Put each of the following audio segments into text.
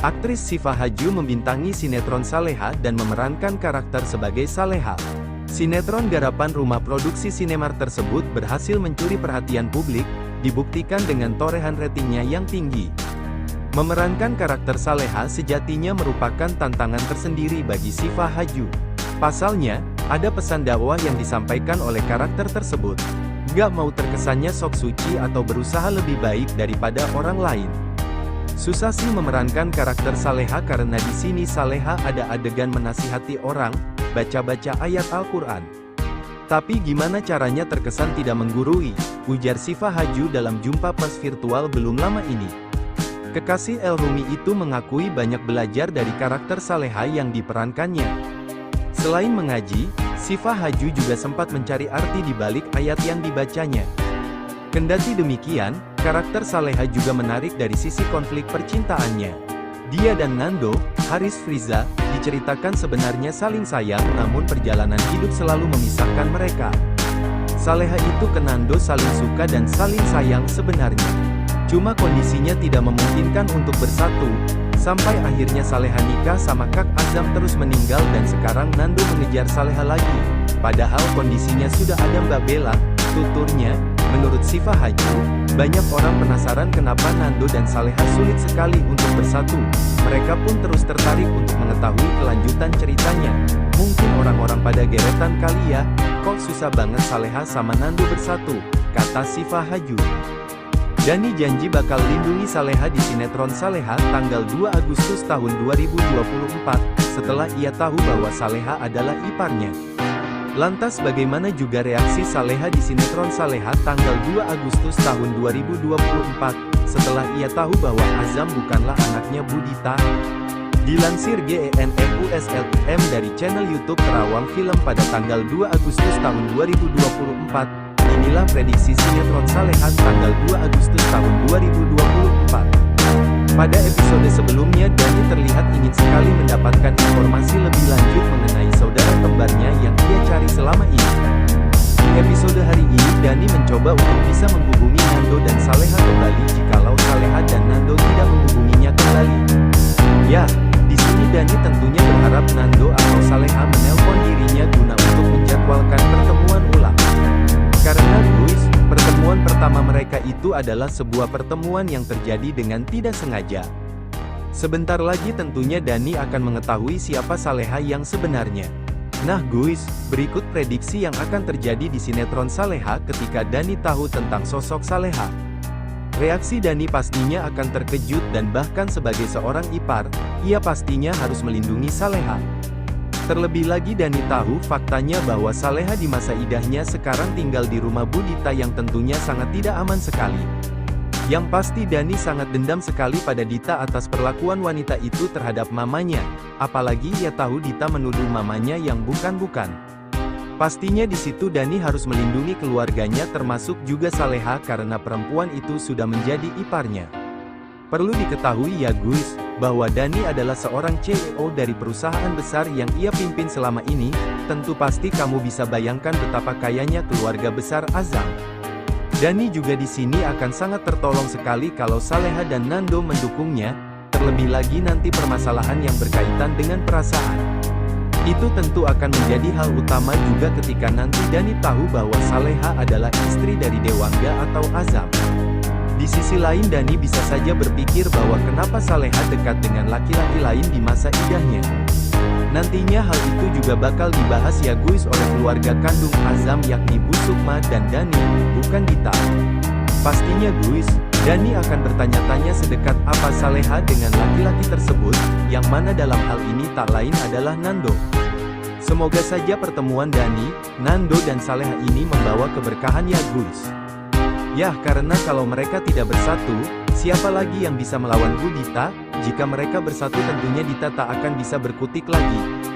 Aktris Syifa Haju membintangi sinetron Saleha dan memerankan karakter sebagai Saleha. Sinetron garapan rumah produksi Sinemart tersebut berhasil mencuri perhatian publik, dibuktikan dengan torehan ratingnya yang tinggi. Memerankan karakter Saleha sejatinya merupakan tantangan tersendiri bagi Syifa Haju. Pasalnya, ada pesan dakwah yang disampaikan oleh karakter tersebut. Gak mau terkesannya sok suci atau berusaha lebih baik daripada orang lain. Susah sih memerankan karakter Saleha karena di sini Saleha ada adegan menasihati orang, baca-baca ayat Al-Quran. Tapi gimana caranya terkesan tidak menggurui, ujar Syifa Haju dalam jumpa pers virtual belum lama ini. Kekasih El Rumi itu mengakui banyak belajar dari karakter Saleha yang diperankannya. Selain mengaji, Syifa Haju juga sempat mencari arti di balik ayat yang dibacanya. Kendati demikian, karakter Saleha juga menarik dari sisi konflik percintaannya. Dia dan Nando, Haris Friza, diceritakan sebenarnya saling sayang namun perjalanan hidup selalu memisahkan mereka. Saleha itu ke Nando saling suka dan saling sayang sebenarnya. Cuma kondisinya tidak memungkinkan untuk bersatu, sampai akhirnya Saleha nikah sama Kak Azam terus meninggal dan sekarang Nando mengejar Saleha lagi. Padahal kondisinya sudah ada Mbak Bella, tuturnya. Menurut Syifa Haju, banyak orang penasaran kenapa Nando dan Saleha sulit sekali untuk bersatu. Mereka pun terus tertarik untuk mengetahui kelanjutan ceritanya. Mungkin orang-orang pada geretan kali ya, kok susah banget Saleha sama Nando bersatu, kata Syifa Haju. Dani janji bakal lindungi Saleha di sinetron Saleha tanggal 2 Agustus tahun 2024, setelah ia tahu bahwa Saleha adalah iparnya. Lantas bagaimana juga reaksi Saleha di sinetron Saleha tanggal 2 Agustus tahun 2024, setelah ia tahu bahwa Azam bukanlah anaknya Budita? Dilansir GENNUSLIM dari channel YouTube Terawang Film pada tanggal 2 Agustus tahun 2024, inilah prediksi sinetron Saleha tanggal 2 Agustus tahun 2024. Pada episode sebelumnya Dani terlihat ingin sekali mendapatkan informasi lebih lanjut mengenai saudara kembarnya yang ia cari selama ini. Di episode hari ini Dani mencoba untuk bisa menghubungi Nando dan Saleha kembali jikalau Saleha dan Nando tidak menghubunginya kembali. Ya, di sini Dani tentunya berharap Nando atau Saleha menelpon dirinya guna untuk menjadwalkan pertemuan ulang. Karena guys, pertemuan pertama mereka itu adalah sebuah pertemuan yang terjadi dengan tidak sengaja. Sebentar lagi tentunya Dani akan mengetahui siapa Saleha yang sebenarnya. Nah guys, berikut prediksi yang akan terjadi di sinetron Saleha ketika Dani tahu tentang sosok Saleha. Reaksi Dani pastinya akan terkejut dan bahkan sebagai seorang ipar, ia pastinya harus melindungi Saleha. Terlebih lagi Dani tahu faktanya bahwa Saleha di masa idahnya sekarang tinggal di rumah Budita yang tentunya sangat tidak aman sekali. Yang pasti Dani sangat dendam sekali pada Dita atas perlakuan wanita itu terhadap mamanya, apalagi ia tahu Dita menuduh mamanya yang bukan-bukan. Pastinya di situ Dani harus melindungi keluarganya termasuk juga Saleha karena perempuan itu sudah menjadi iparnya. Perlu diketahui ya guys, bahwa Dani adalah seorang CEO dari perusahaan besar yang ia pimpin selama ini, tentu pasti kamu bisa bayangkan betapa kayanya keluarga besar Azam. Dani juga di sini akan sangat tertolong sekali kalau Saleha dan Nando mendukungnya, terlebih lagi nanti permasalahan yang berkaitan dengan perasaan. Itu tentu akan menjadi hal utama juga ketika nanti Dani tahu bahwa Saleha adalah istri dari Dewangga atau Azam. Di sisi lain Dani bisa saja berpikir bahwa kenapa Saleha dekat dengan laki-laki lain di masa idahnya. Nantinya hal itu juga bakal dibahas ya guys oleh keluarga kandung Azam yakni Bu Sukma dan Dani, bukan Dita. Pastinya guys, Dani akan bertanya-tanya sedekat apa Saleha dengan laki-laki tersebut, yang mana dalam hal ini tak lain adalah Nando. Semoga saja pertemuan Dani, Nando dan Saleha ini membawa keberkahan ya guys. Yah karena kalau mereka tidak bersatu, siapa lagi yang bisa melawan Budita? Jika mereka bersatu tentunya Dita tak akan bisa berkutik lagi.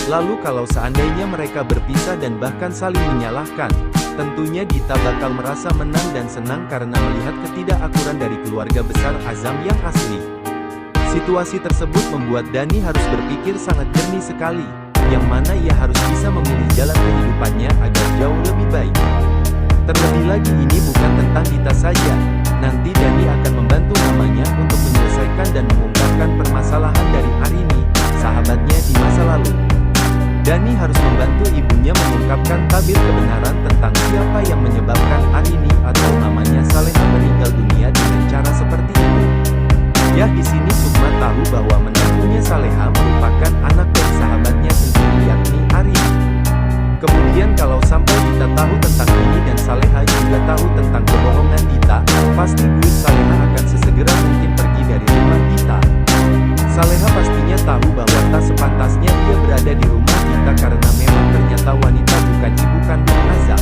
Lalu kalau seandainya mereka berpisah dan bahkan saling menyalahkan, tentunya Dita bakal merasa menang dan senang karena melihat ketidakakuran dari keluarga besar Azam yang asli. Situasi tersebut membuat Dani harus berpikir sangat jernih sekali, yang mana ia harus bisa memilih jalan kehidupannya agar jauh lebih baik. Terlebih lagi ini bukan tentang Dita saja, nanti Dani akan membantu mamanya untuk menyelesaikan dan mengungkapkan permasalahan dari Arini, sahabatnya di masa lalu. Dani harus membantu ibunya mengungkapkan tabir kebenaran tentang siapa yang menyebabkan Arini atau mamanya Saleha meninggal dunia dengan cara seperti itu. Ya, di sini Sukma tahu bahwa menantunya Saleha merupakan anak dari sahabatnya sendiri yakni Arini. Kemudian kalau sampai Dita tahu tentang ini dan Saleha juga tahu tentang kebohongan Dita, pasti Guir Saleha akan sesegera mungkin pergi dari rumah Dita. Saleha pastinya tahu bahwa tak sepantasnya dia berada di rumah Dita karena memang ternyata wanita bukan ibu kandung Azam.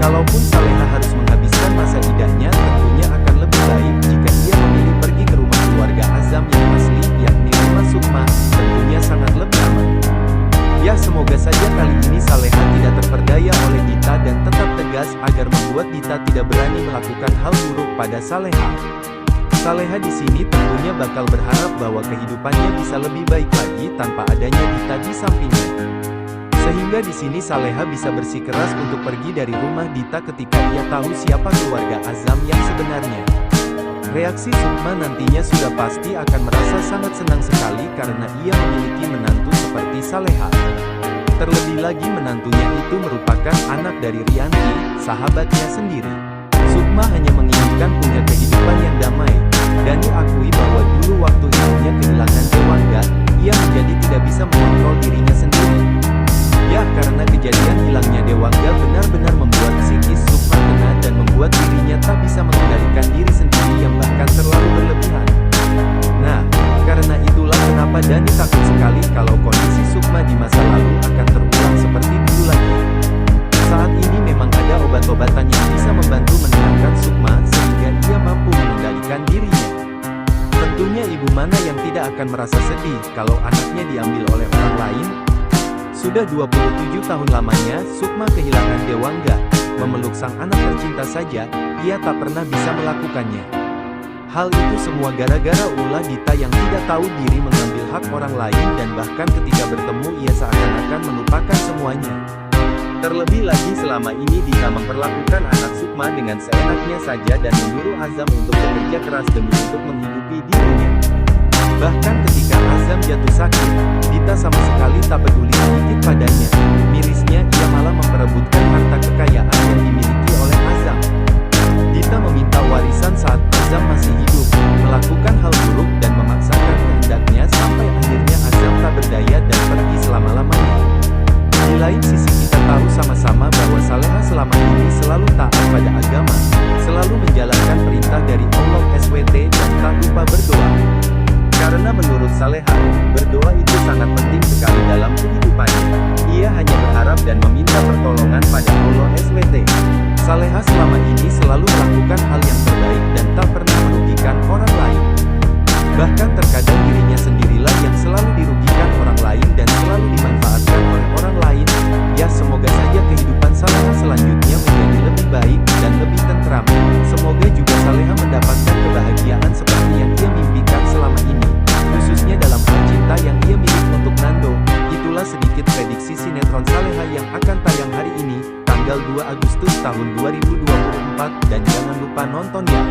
Kalaupun Saleha harus menghabiskan masa idahnya, tentunya akan lebih baik jika ia memilih pergi ke rumah keluarga Azam yang asli, yakni rumah Sukma, tentunya sangat lebih aman. Ya, semoga saja kali ini Saleha tidak terperdaya oleh Dita dan tetap tegas agar membuat Dita tidak berani melakukan hal buruk pada Saleha. Saleha di sini tentunya bakal berharap bahwa kehidupannya bisa lebih baik lagi tanpa adanya Dita di sampingnya. Sehingga di sini Saleha bisa bersikeras untuk pergi dari rumah Dita ketika ia tahu siapa keluarga Azam yang sebenarnya. Reaksi Sukma nantinya sudah pasti akan merasa sangat senang sekali karena ia memiliki menantu seperti Saleha. Terlebih lagi menantunya itu merupakan anak dari Rianti, sahabatnya sendiri. Sukma hanya menginginkan punya kehidupan yang damai. Dani akui bahwa dulu waktu ibunya kehilangan Dewangga, ia menjadi tidak bisa mengontrol dirinya sendiri. Ya, karena kejadian hilangnya Dewangga benar-benar membuat psikis Sukma kena dan membuat dirinya tak bisa mengendalikan diri sendiri yang bahkan terlalu berlebihan. Nah, karena itulah kenapa Dani takut sekali kalau kondisi Sukma di masa lalu akan terulang seperti dulu lagi. Saat ini memang ada obat-obatan yang bisa membantu menenangkan Sukma sehingga ia mampu mengendalikan dirinya. Tentunya ibu mana yang tidak akan merasa sedih kalau anaknya diambil oleh orang lain? Sudah 27 tahun lamanya Sukma kehilangan Dewangga. Memeluk sang anak tercinta saja, ia tak pernah bisa melakukannya. Hal itu semua gara-gara ulah Dita yang tidak tahu diri mengambil hak orang lain dan bahkan ketika bertemu ia seakan-akan melupakan semuanya. Terlebih lagi selama ini Dita memperlakukan anak Sukma dengan seenaknya saja dan menyuruh Azam untuk bekerja keras demi untuk menghidupi dirinya. Bahkan ketika Azam jatuh sakit, Dita sama sekali tak peduli sedikit padanya. Mirisnya ia malah memperebutkan harta kekayaan yang dimiliki oleh Azam. Dita meminta warisan saat Azam masih hidup, melakukan hal buruk dan memaksakan kehendaknya sampai akhirnya Azam tak berdaya dan pergi selama-lamanya. Di lain sisi kita tahu sama-sama bahwa Saleha selama ini selalu taat pada agama, selalu menjalankan perintah dari Allah SWT dan tak lupa berdoa. Karena menurut Saleha, berdoa itu sangat penting sekali dalam kehidupannya. Ia hanya berharap dan meminta pertolongan pada Allah SWT. Saleha selama ini selalu melakukan hal yang terbaik dan tak pernah merugikan orang lain. Bahkan terkadang dirinya sendirilah yang selalu dirugikan orang lain dan selalu dimanfaatkan oleh orang lain. Ya, semoga saja kehidupan Saleha selanjutnya menjadi lebih baik dan lebih tentram. Semoga juga Saleha mendapatkan kebahagiaan seperti yang ia mimpikan selama ini, khususnya dalam hal cinta yang ia miliki untuk Nando. Itulah sedikit prediksi sinetron Saleha yang akan tayang hari ini, tanggal 2 Agustus tahun 2024, dan jangan lupa nonton ya.